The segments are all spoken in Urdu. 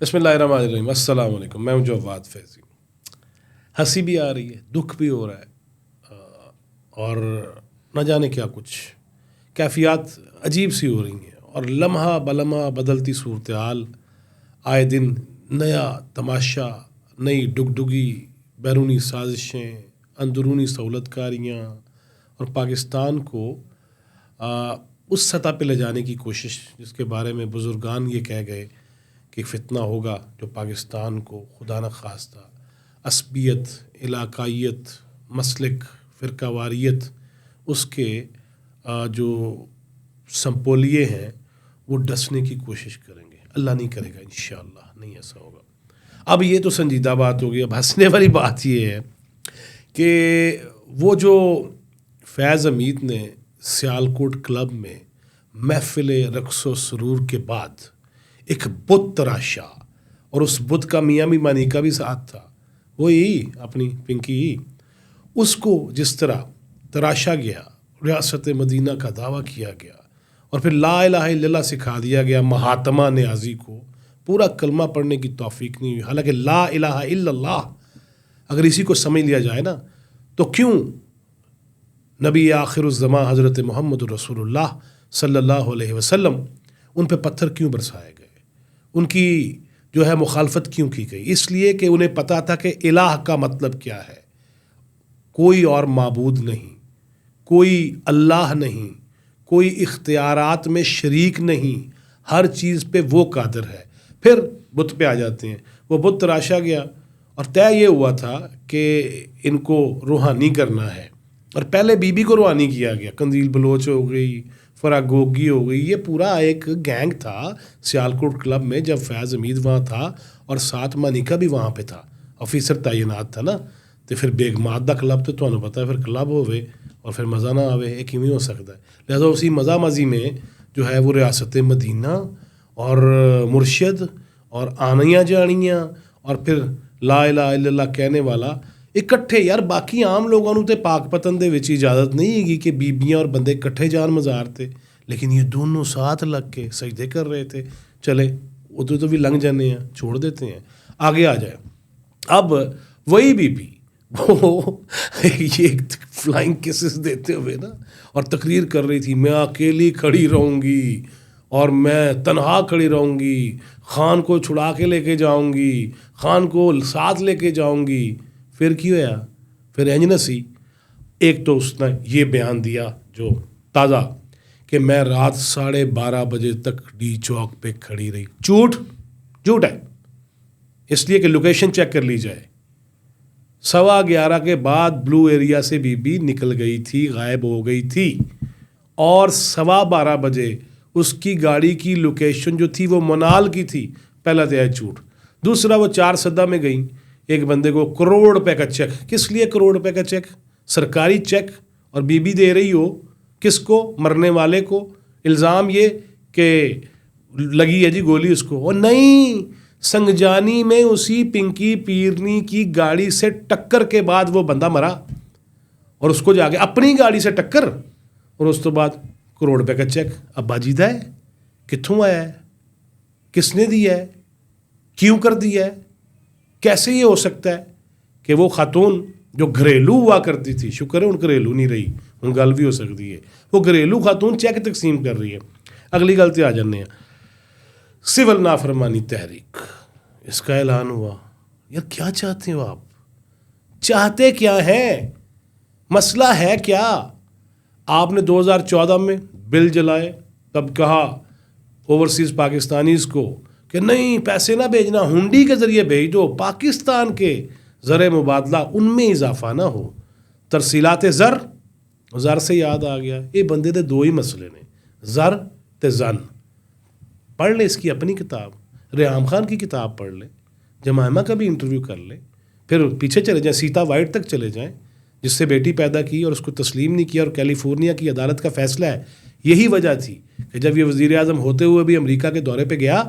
بسم اللہ الرحمن الرحیم. السلام علیکم. میں ہوں جواد فیضی. ہنسی بھی آ رہی ہے، دکھ بھی ہو رہا ہے، اور نہ جانے کیا کچھ کیفیات عجیب سی ہو رہی ہیں، اور لمحہ بلمحہ بدلتی صورتحال. آئے دن نیا تماشا، نئی ڈگڈگی، بیرونی سازشیں، اندرونی سہولت کاریاں، اور پاکستان کو اس سطح پہ لے جانے کی کوشش جس کے بارے میں بزرگان یہ کہہ گئے کہ فتنہ ہوگا جو پاکستان کو خدا نخواستہ عصبیت، علاقائیت، مسلک، فرقہ واریت، اس کے جو سمپولیے ہیں وہ ڈسنے کی کوشش کریں گے. اللہ نہیں کرے گا، انشاءاللہ نہیں ایسا ہوگا. اب یہ تو سنجیدہ بات ہوگی. اب ہنسنے والی بات یہ ہے کہ وہ جو فیض حمید نے سیالکوٹ کلب میں محفل رقص و سرور کے بعد ایک بت تراشا، اور اس بت کا میاں بھی مانی کا بھی ساتھ تھا، وہی اپنی پنکی، اس کو جس طرح تراشا گیا، ریاست مدینہ کا دعویٰ کیا گیا، اور پھر لا الہ الا اللہ سکھا دیا گیا مہاتما نیازی کو. پورا کلمہ پڑھنے کی توفیق نہیں ہوئی، حالانکہ لا الہ الا اللہ اگر اسی کو سمجھ لیا جائے نا تو کیوں نبی آخر الزمان حضرت محمد رسول اللہ صلی اللہ علیہ وسلم ان پہ پتھر کیوں برسائے گئے، ان کی جو ہے مخالفت کیوں کی گئی؟ اس لیے کہ انہیں پتہ تھا کہ الہ کا مطلب کیا ہے. کوئی اور معبود نہیں، کوئی اللہ نہیں، کوئی اختیارات میں شریک نہیں، ہر چیز پہ وہ قادر ہے. پھر بت پہ آ جاتے ہیں. وہ بت تراشا گیا اور طے یہ ہوا تھا کہ ان کو روحانی کرنا ہے، اور پہلے بی بی کو روحانی کیا گیا. قندیل بلوچ ہو گئی، فراگوگی ہو گئی، یہ پورا ایک گینگ تھا سیالکوٹ کلب میں جب فیض حمید وہاں تھا، اور ساتھ مانیکا بھی وہاں پہ تھا، آفیسر تعینات تھا نا. تو پھر بیگمات دا کلب تو تمہیں پتہ ہے پھر کلب ہوئے اور پھر مزہ نہ آوے، ایک ہی ہو سکتا ہے. لہذا اسی مزہ مزی میں جو ہے وہ ریاست مدینہ اور مرشد اور آنیاں جانیاں اور پھر لا الہ الا اللہ کہنے والا اکٹھے. یار باقی عام لوگوں نے تو پاک پتن دے وچ اجازت نہیں ہے کہ بیبیاں اور بندے اکٹھے جان مزار تھے، لیکن یہ دونوں ساتھ لگ کے سجدے کر رہے تھے. چلے ادھر تو بھی لنگ جانے ہیں، چھوڑ دیتے ہیں، آگے آ جائے. اب وہی بی بی وہ یہ فلائنگ کیسز دیتے ہوئے نا اور تقریر کر رہی تھی، میں اکیلی کھڑی رہوں گی اور میں تنہا کھڑی رہوں گی، خان کو چھڑا کے لے کے جاؤں گی، خان کو ساتھ لے کے جاؤں گی. پھر کی ہوا؟ پھر انجنسی ایک تو اس نے یہ بیان دیا جو تازہ کہ میں رات 12:30 بجے تک ڈی چوک پہ کھڑی رہی. جھوٹ ہے، اس لیے کہ لوکیشن چیک کر لی جائے. 11:15 کے بعد بلو ایریا سے بی بی نکل گئی تھی، غائب ہو گئی تھی، اور 12:15 بجے اس کی گاڑی کی لوکیشن جو تھی وہ منال کی تھی. پہلا تو ہے جھوٹ. دوسرا وہ 4 سدہ میں گئیں، ایک بندے کو ₹1 کروڑ کا چیک. کس لیے ₹1 کروڑ کا چیک؟ سرکاری چیک. اور بی بی دے رہی ہو کس کو؟ مرنے والے کو. الزام یہ کہ لگی ہے جی گولی اس کو. اور نہیں، سنگجانی میں اسی پنکی پیرنی کی گاڑی سے ٹکر کے بعد وہ بندہ مرا، اور اس کو جا کے اپنی گاڑی سے ٹکر، اور اس تو بعد ₹1 کروڑ کا چیک. اب باجیدہ ہے، کتھوں آیا ہے، کس نے دیا ہے، کیوں کر دیا ہے؟ کیسے یہ ہو سکتا ہے کہ وہ خاتون جو گھریلو ہوا کرتی تھی، شکر ہے ان گھریلو نہیں رہی، ان گل بھی ہو سکتی ہے، وہ گھریلو خاتون چیک تقسیم کر رہی ہے. اگلی غلطی آ جانے ہیں. سول نافرمانی تحریک، اس کا اعلان ہوا. یار کیا چاہتے ہو آپ؟ چاہتے کیا ہیں؟ مسئلہ ہے کیا؟ آپ نے 2014 میں بل جلائے، تب کہا اوورسیز پاکستانیز کو کہ نہیں پیسے نہ بھیجنا، ہنڈی کے ذریعے بھیج دو، پاکستان کے زر مبادلہ ان میں اضافہ نہ ہو. ترسیلات زر سے یاد آ گیا، یہ بندے دے 2 ہی مسئلے نے، زر تے زن. پڑھ لے اس کی اپنی کتاب، ریحام خان کی کتاب پڑھ لے، جمائمہ کا بھی انٹرویو کر لے، پھر پیچھے چلے جائیں، سیتا وائٹ تک چلے جائیں جس سے بیٹی پیدا کی اور اس کو تسلیم نہیں کیا، اور کیلیفورنیا کی عدالت کا فیصلہ ہے. یہی وجہ تھی کہ جب یہ وزیر اعظم ہوتے ہوئے بھی امریکہ کے دورے پہ گیا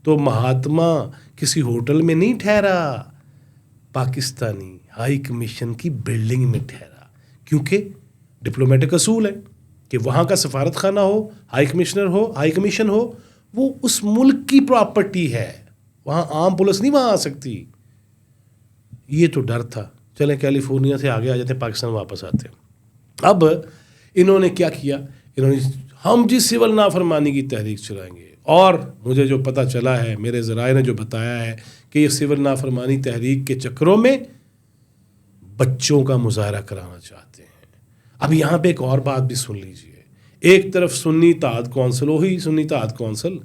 تو مہاتما کسی ہوٹل میں نہیں ٹھہرا، پاکستانی ہائی کمیشن کی بلڈنگ میں ٹھہرا، کیونکہ ڈپلومیٹک اصول ہے کہ وہاں کا سفارت خانہ ہو، ہائی کمیشن ہو، وہ اس ملک کی پراپرٹی ہے. وہاں عام پولیس نہیں وہاں آ سکتی. یہ تو ڈر تھا. چلیں کیلیفورنیا سے آگے آ جاتے ہیں, پاکستان واپس آتے ہیں. اب انہوں نے کیا کیا, انہوں نے ہم جی سول نافرمانی کی تحریک چلائیں گے. اور مجھے جو پتہ چلا ہے, میرے ذرائع نے جو بتایا ہے کہ یہ سول نافرمانی تحریک کے چکروں میں بچوں کا مظاہرہ کرانا چاہتے ہیں. اب یہاں پہ ایک اور بات بھی سن لیجئے. ایک طرف سنی اتحاد کونسل, وہی سنی اتحاد کونسل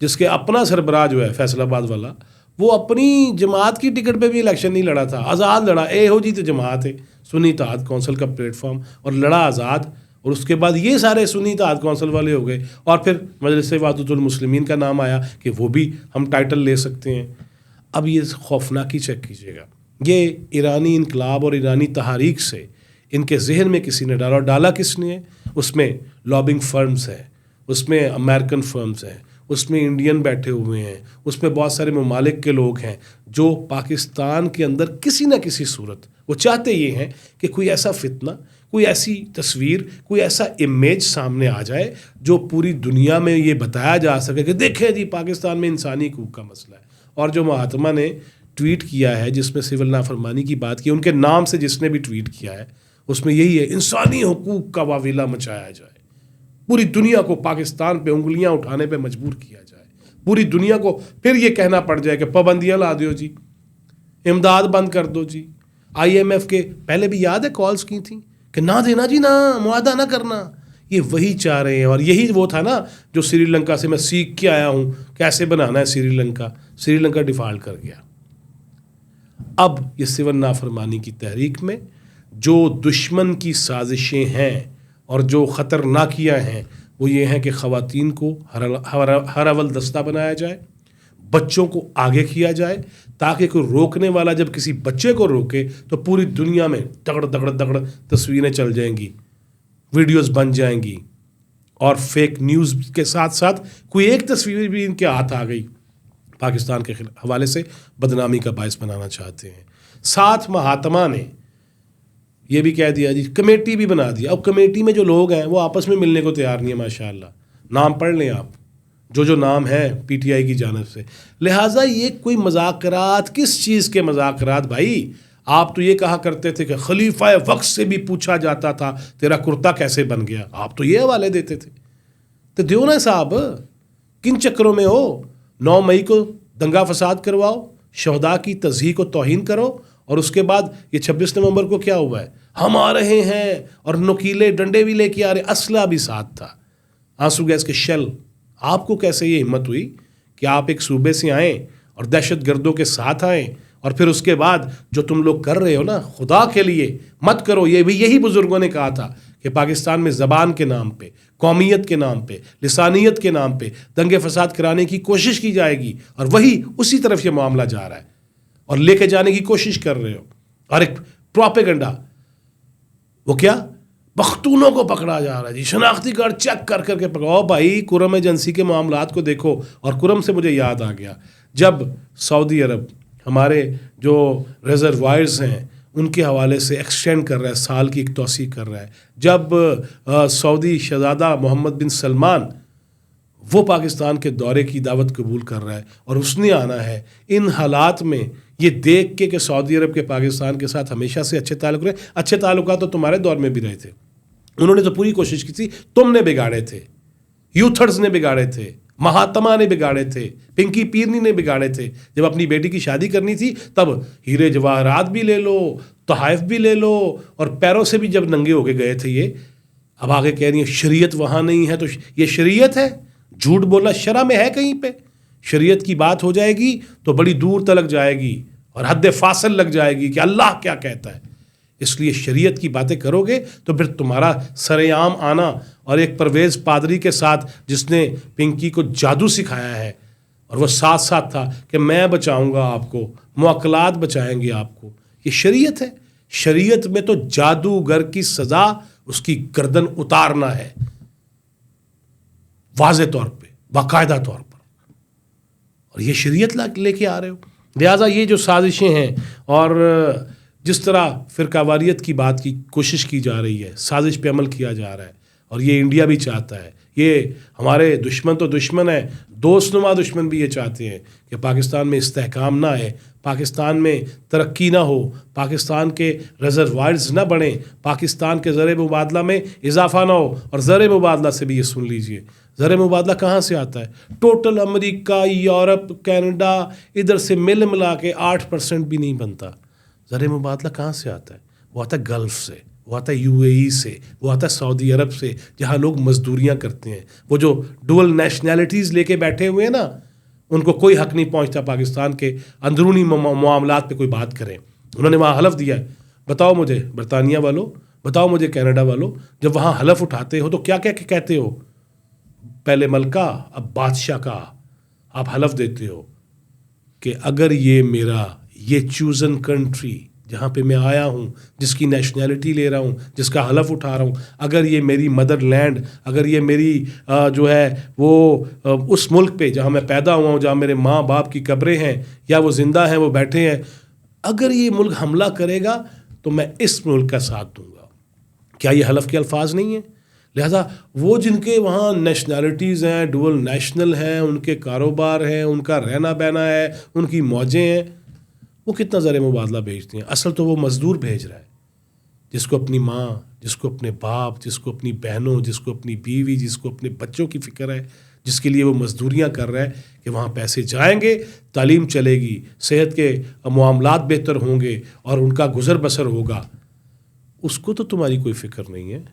جس کے اپنا سربراہ جو ہے فیصل آباد والا, وہ اپنی جماعت کی ٹکٹ پہ بھی الیکشن نہیں لڑا تھا, آزاد لڑا. ہو جی تو جماعت ہے سنی اتحاد کونسل کا پلیٹ فارم, اور لڑا آزاد. اور اس کے بعد یہ سارے سنی اتحاد کونسل والے ہو گئے, اور پھر مجلس وحدت المسلمین کا نام آیا کہ وہ بھی ہم ٹائٹل لے سکتے ہیں. اب یہ خوفناکی چیک کیجیے گا, یہ ایرانی انقلاب اور ایرانی تحریک سے ان کے ذہن میں کسی نے ڈالا, اور ڈالا کس نے؟ اس میں لابنگ فرمز ہیں, اس میں امریکن فرمز ہیں, اس میں انڈین بیٹھے ہوئے ہیں, اس میں بہت سارے ممالک کے لوگ ہیں جو پاکستان کے اندر کسی نہ کسی صورت وہ چاہتے یہ ہیں کہ کوئی ایسا فتنہ, کوئی ایسی تصویر, کوئی ایسا امیج سامنے آ جائے جو پوری دنیا میں یہ بتایا جا سکے کہ دیکھیں جی پاکستان میں انسانی حقوق کا مسئلہ ہے. اور جو مہاتما نے ٹویٹ کیا ہے جس میں سول نافرمانی کی بات کی, ان کے نام سے جس نے بھی ٹویٹ کیا ہے, اس میں یہی ہے انسانی حقوق کا واویلا مچایا جائے, پوری دنیا کو پاکستان پہ انگلیاں اٹھانے پہ مجبور کیا جائے, پوری دنیا کو پھر یہ کہنا پڑ جائے کہ پابندیاں لا دیو جی, امداد بند کر دو جی. IMF کے پہلے بھی یاد ہے کالز کی تھیں کہ نہ دینا جی, نہ معاہدہ نہ کرنا. یہ وہی چاہ رہے ہیں, اور یہی وہ تھا نا جو سری لنکا سے میں سیکھ کے آیا ہوں کیسے بنانا ہے سری لنکا. سری لنکا ڈیفالٹ کر گیا. اب یہ سول نافرمانی کی تحریک میں جو دشمن کی سازشیں ہیں اور جو خطرناکیاں ہیں وہ یہ ہیں کہ خواتین کو ہر اول دستہ بنایا جائے, بچوں کو آگے کیا جائے, تاکہ کوئی روکنے والا جب کسی بچے کو روکے تو پوری دنیا میں دگڑ دگڑ دگڑ تصویریں چل جائیں گی, ویڈیوز بن جائیں گی, اور فیک نیوز کے ساتھ ساتھ کوئی ایک تصویر بھی ان کے ہاتھ آ گئی پاکستان کے حوالے سے بدنامی کا باعث بنانا چاہتے ہیں. ساتھ مہاتما نے یہ بھی کہہ دیا جی, کمیٹی بھی بنا دیا. اب کمیٹی میں جو لوگ ہیں وہ آپس میں ملنے کو تیار نہیں ہے. ماشاءاللہ نام پڑھ لیں آپ, جو نام ہے PTI کی جانب سے. لہٰذا یہ کوئی مذاکرات, کس چیز کے مذاکرات بھائی؟ آپ تو یہ کہا کرتے تھے کہ خلیفہ وقت سے بھی پوچھا جاتا تھا تیرا کرتا کیسے بن گیا, آپ تو یہ حوالے دیتے تھے. تو دیو نا صاحب, کن چکروں میں ہو؟ 9 مئی کو دنگا فساد کرواؤ, شہداء کی تضحیک و توہین کرو, اور اس کے بعد یہ 26 نومبر کو کیا ہوا ہے, ہم آ رہے ہیں اور نکیلے ڈنڈے بھی لے کے آ رہے, اسلحہ بھی ساتھ تھا, آنسو گیس کے شیل. آپ کو کیسے یہ ہمت ہوئی کہ آپ ایک صوبے سے آئیں اور دہشت گردوں کے ساتھ آئیں, اور پھر اس کے بعد جو تم لوگ کر رہے ہو نا, خدا کے لیے مت کرو. یہ بھی یہی بزرگوں نے کہا تھا کہ پاکستان میں زبان کے نام پہ, قومیت کے نام پہ, لسانیت کے نام پہ دنگے فساد کرانے کی کوشش کی جائے گی, اور وہی اسی طرف یہ معاملہ جا رہا ہے اور لے کے جانے کی کوشش کر رہے ہو. اور ایک پروپیگنڈا, وہ کیا پختونوں کو پکڑا جا رہا ہے جی, شناختی کارڈ چیک کر کر کے پکڑاؤ. بھائی کرم ایجنسی کے معاملات کو دیکھو. اور کرم سے مجھے یاد آ گیا, جب سعودی عرب ہمارے جو ریزروائرز ہیں ان کے حوالے سے ایکسٹینڈ کر رہا ہے, سال کی ایک توسیع کر رہا ہے, جب سعودی شہزادہ محمد بن سلمان وہ پاکستان کے دورے کی دعوت قبول کر رہا ہے اور اس نے آنا ہے, ان حالات میں یہ دیکھ کے کہ سعودی عرب کے پاکستان کے ساتھ ہمیشہ سے اچھے تعلق رہے, اچھے تعلقات تو تمہارے دور میں بھی رہے تھے, انہوں نے تو پوری کوشش کی تھی, تم نے بگاڑے تھے, یوتھرز نے بگاڑے تھے, مہاتما نے بگاڑے تھے, پنکی پیرنی نے بگاڑے تھے. جب اپنی بیٹی کی شادی کرنی تھی تب ہیرے جواہرات بھی لے لو, تحائف بھی لے لو, اور پیروں سے بھی جب ننگے ہو کے گئے تھے یہ. اب آگے کہہ رہی ہیں شریعت وہاں نہیں ہے, تو یہ شریعت ہے؟ جھوٹ بولنا شرع میں ہے کہیں پہ؟ شریعت کی بات ہو جائے گی تو بڑی دور تلک جائے گی اور حد فاصل لگ جائے گی کہ اللہ کیا کہتا ہے. اس لیے شریعت کی باتیں کرو گے تو پھر تمہارا سر عام آنا, اور ایک پرویز پادری کے ساتھ جس نے پنکی کو جادو سکھایا ہے, اور وہ ساتھ ساتھ تھا کہ میں بچاؤں گا آپ کو, موکلات بچائیں گے آپ کو, یہ شریعت ہے. شریعت میں تو جادوگر کی سزا اس کی گردن اتارنا ہے, واضح طور پہ, باقاعدہ طور پر, اور یہ شریعت لے کے آ رہے ہو. لہٰذا یہ جو سازشیں ہیں اور جس طرح فرقہ واریت کی بات کی کوشش کی جا رہی ہے, سازش پہ عمل کیا جا رہا ہے, اور یہ انڈیا بھی چاہتا ہے, یہ ہمارے دشمن تو دشمن ہے، دوست نما دشمن بھی یہ چاہتے ہیں کہ پاکستان میں استحکام نہ آئے، پاکستان میں ترقی نہ ہو، پاکستان کے ریزروائرز نہ بڑھیں، پاکستان کے زر مبادلہ میں اضافہ نہ ہو. اور زر مبادلہ سے بھی یہ سن لیجئے، زر مبادلہ کہاں سے آتا ہے؟ ٹوٹل امریکہ، یورپ، کینیڈا، ادھر سے ملا کے 8% بھی نہیں بنتا. زر مبادلہ کہاں سے آتا ہے؟ وہ آتا ہے گلف سے، وہ آتا ہے UAE سے، وہ آتا ہے سعودی عرب سے، جہاں لوگ مزدوریاں کرتے ہیں. وہ جو ڈول نیشنلٹیز لے کے بیٹھے ہوئے ہیں نا، ان کو کوئی حق نہیں پہنچتا پاکستان کے اندرونی معاملات پہ کوئی بات کریں. انہوں نے وہاں حلف دیا ہے. بتاؤ مجھے برطانیہ والوں، بتاؤ مجھے کینیڈا والوں، جب وہاں حلف اٹھاتے ہو تو کیا کیا کہتے ہو؟ پہلے ملکہ اب بادشاہ کا آپ حلف دیتے ہو کہ اگر یہ میرا یہ چوزن کنٹری جہاں پہ میں آیا ہوں، جس کی نیشنلٹی لے رہا ہوں، جس کا حلف اٹھا رہا ہوں، اگر یہ میری مدر لینڈ، اگر یہ میری جو ہے وہ اس ملک پہ جہاں میں پیدا ہوا ہوں، جہاں میرے ماں باپ کی قبریں ہیں یا وہ زندہ ہیں، وہ بیٹھے ہیں، اگر یہ ملک حملہ کرے گا تو میں اس ملک کا ساتھ دوں گا. کیا یہ حلف کے الفاظ نہیں ہیں؟ لہذا وہ جن کے وہاں نیشنلٹیز ہیں، ڈول نیشنل ہیں، ان کے کاروبار ہیں، ان کا رہنا بہنا ہے، ان کی موجیں ہیں، وہ کتنا زر مبادلہ بھیجتے ہیں؟ اصل تو وہ مزدور بھیج رہا ہے، جس کو اپنی ماں، جس کو اپنے باپ، جس کو اپنی بہنوں، جس کو اپنی بیوی، جس کو اپنے بچوں کی فکر ہے، جس کے لیے وہ مزدوریاں کر رہا ہے کہ وہاں پیسے جائیں گے، تعلیم چلے گی، صحت کے معاملات بہتر ہوں گے اور ان کا گزر بسر ہوگا. اس کو تو تمہاری کوئی فکر نہیں ہے.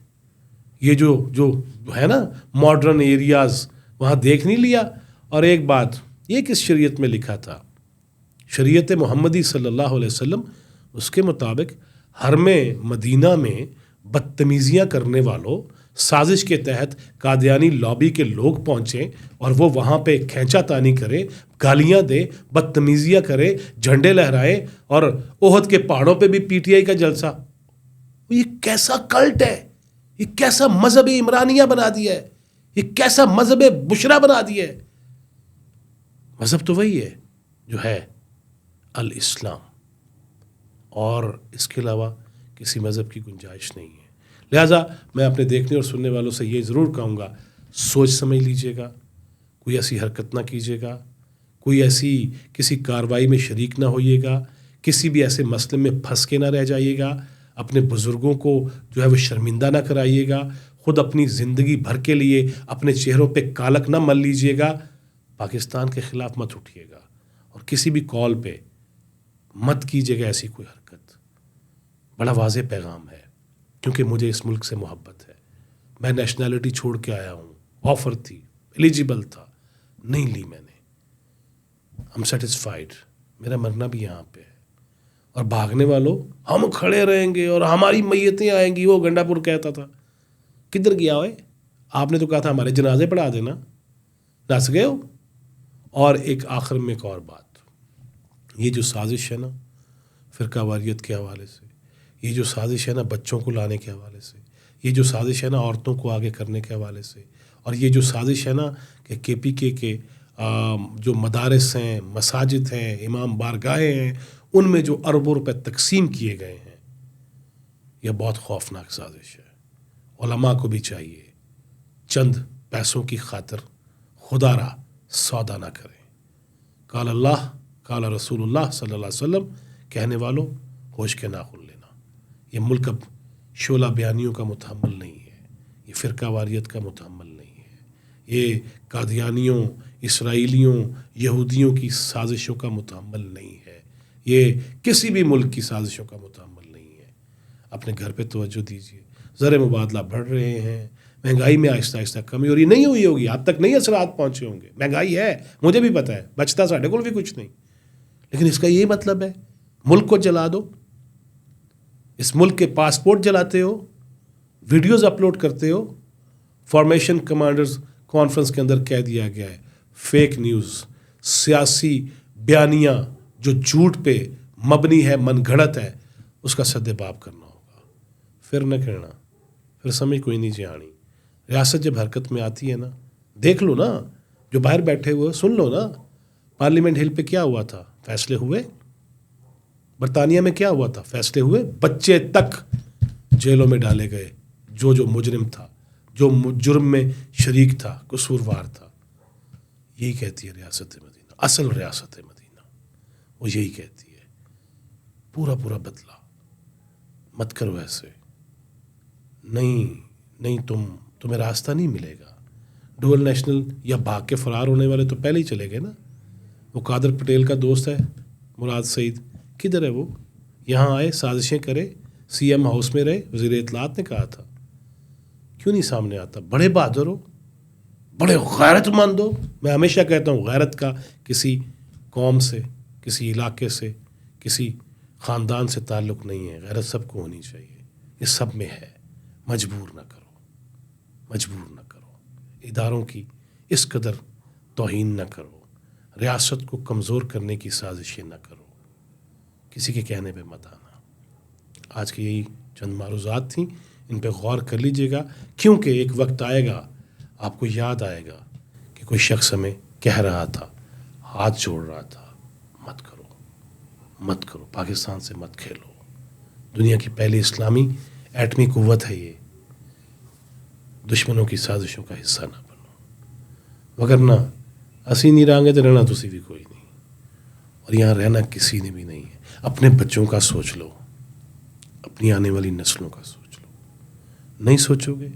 یہ جو ہے نا ماڈرن ایریاز، وہاں دیکھ نہیں لیا. اور ایک بات، یہ کس شریعت میں لکھا تھا؟ شریعت محمدی صلی اللہ علیہ وسلم، اس کے مطابق حرم مدینہ میں بدتمیزیاں کرنے والوں، سازش کے تحت قادیانی لابی کے لوگ پہنچیں اور وہ وہاں پہ کھینچا تانی کریں، گالیاں دیں، بدتمیزیاں کریں، جھنڈے لہرائیں، اور احد کے پہاڑوں پہ بھی PTI کا جلسہ. یہ کیسا کلٹ ہے؟ یہ کیسا مذہب عمرانیہ بنا دیا ہے؟ یہ کیسا مذہب بشرا بنا دیا ہے؟ مذہب تو وہی ہے جو ہے الاسلام، اور اس کے علاوہ کسی مذہب کی گنجائش نہیں ہے. لہٰذا میں اپنے دیکھنے اور سننے والوں سے یہ ضرور کہوں گا، سوچ سمجھ لیجئے گا، کوئی ایسی حرکت نہ کیجیے گا، کوئی ایسی کسی کارروائی میں شریک نہ ہوئیے گا، کسی بھی ایسے مسئلے میں پھنس کے نہ رہ جائیے گا، اپنے بزرگوں کو جو ہے وہ شرمندہ نہ کرائیے گا، خود اپنی زندگی بھر کے لیے اپنے چہروں پہ کالک نہ مل لیجیے گا. پاکستان کے خلاف مت اٹھیے گا، اور کسی بھی کال پہ مت کیجیے گا ایسی کوئی حرکت. بڑا واضح پیغام ہے، کیونکہ مجھے اس ملک سے محبت ہے. میں نیشنلٹی چھوڑ کے آیا ہوں، آفر تھی، ایلیجیبل تھا، نہیں لی میں نے. ہم سیٹسفائیڈ، میرا مرنا بھی یہاں پہ ہے. اور بھاگنے والوں، ہم کھڑے رہیں گے اور ہماری میتیں آئیں گی، وہ گنڈا پور کہتا تھا. کدھر گیا ہوئے؟ آپ نے تو کہا تھا ہمارے جنازے پڑھا دینا، نس گئے ہو. اور ایک آخر میں ایک اور بات، یہ جو سازش ہے نا فرقہ واریت کے حوالے سے، یہ جو سازش ہے نا بچوں کو لانے کے حوالے سے، یہ جو سازش ہے نا عورتوں کو آگے کرنے کے حوالے سے، اور یہ جو سازش ہے نا کہ KPK کے جو مدارس ہیں، مساجد ہیں، امام بارگاہیں ہیں، ان میں جو اربوں روپے تقسیم کیے گئے ہیں، یہ بہت خوفناک سازش ہے. علماء کو بھی چاہیے چند پیسوں کی خاطر خدا را سودا نہ کریں. قال اللہ قال رسول اللہ صلی اللہ علیہ وسلم کہنے والوں، ہوش کے ناخن لینا. یہ ملک اب شعلہ بیانیوں کا متحمل نہیں ہے، یہ فرقہ واریت کا متحمل نہیں ہے، یہ قادیانیوں، اسرائیلیوں، یہودیوں کی سازشوں کا متحمل نہیں ہے، یہ کسی بھی ملک کی سازشوں کا متحمل نہیں ہے. اپنے گھر پہ توجہ دیجیے. زر مبادلہ بڑھ رہے ہیں، مہنگائی میں آہستہ آہستہ کمی ہو رہی، نہیں ہوئی ہوگی، اب تک نہیں اثرات پہنچے ہوں گے. مہنگائی ہے، مجھے بھی پتہ ہے، بچتا ساڑھے کو بھی کچھ نہیں، لیکن اس کا یہ مطلب ہے ملک کو جلا دو. اس ملک کے پاسپورٹ جلاتے ہو، ویڈیوز اپلوڈ کرتے ہو. فارمیشن کمانڈرز کانفرنس کے اندر کہہ دیا گیا ہے، فیک نیوز، سیاسی بیانیاں جو جھوٹ پہ مبنی ہے، من گھڑت ہے، اس کا سد باب کرنا ہوگا. پھر نہ کہنا، پھر سمجھ کوئی نہیں جانی. ریاست جب حرکت میں آتی ہے نا، دیکھ لو نا، جو باہر بیٹھے ہوئے سن لو نا. پارلیمنٹ ہل پہ کیا ہوا تھا؟ فیصلے ہوئے. برطانیہ میں کیا ہوا تھا؟ فیصلے ہوئے. بچے تک جیلوں میں ڈالے گئے، جو مجرم تھا. جو جرم میں شریک تھا، قصوروار تھا. یہی کہتی ہے ریاست مدینہ، اصل ریاست مدینہ وہ یہی کہتی ہے پورا پورا بدلہ مت کرو ایسے. نہیں تمہیں راستہ نہیں ملے گا. ڈوئل نیشنل یا بھاگ کے فرار ہونے والے تو پہلے ہی چلے گئے نا. وہ قادر پٹیل کا دوست ہے مراد سعید، کدھر ہے وہ؟ یہاں آئے، سازشیں کرے، سی ایم ہاؤس میں رہے. وزیر اطلاعات نے کہا تھا. کیوں نہیں سامنے آتا؟ بڑے بہادر ہو، بڑے غیرت مند ہو. میں ہمیشہ کہتا ہوں غیرت کا کسی قوم سے، کسی علاقے سے، کسی خاندان سے تعلق نہیں ہے. غیرت سب کو ہونی چاہیے، یہ سب میں ہے. مجبور نہ کرو، مجبور نہ کرو. اداروں کی اس قدر توہین نہ کرو. ریاست کو کمزور کرنے کی سازشیں نہ کرو. کسی کے کہنے پہ مت آنا. آج کی یہی چند معروضات تھیں، ان پہ غور کر لیجئے گا، کیونکہ ایک وقت آئے گا آپ کو یاد آئے گا کہ کوئی شخص ہمیں کہہ رہا تھا، ہاتھ جوڑ رہا تھا، مت کرو، مت کرو، پاکستان سے مت کھیلو. دنیا کی پہلی اسلامی ایٹمی قوت ہے یہ. دشمنوں کی سازشوں کا حصہ نہ بنو، وگرنہ اسی نہیں رہیں گے تو رہنا تسی بھی کوئی نہیں، اور یہاں رہنا کسی نے بھی نہیں ہے. اپنے بچوں کا سوچ لو، اپنی آنے والی نسلوں کا سوچ لو. نہیں سوچو گے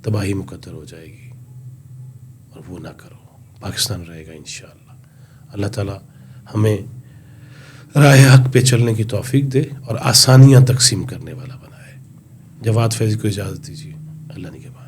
تباہی مقدر ہو جائے گی، اور وہ نہ کرو. پاکستان رہے گا انشاءاللہ. اللہ تعالیٰ ہمیں راہ حق پہ چلنے کی توفیق دے اور آسانیاں تقسیم کرنے والا بنائے. جواد فیضی کو اجازت دیجیے. اللہ نے کے بعد.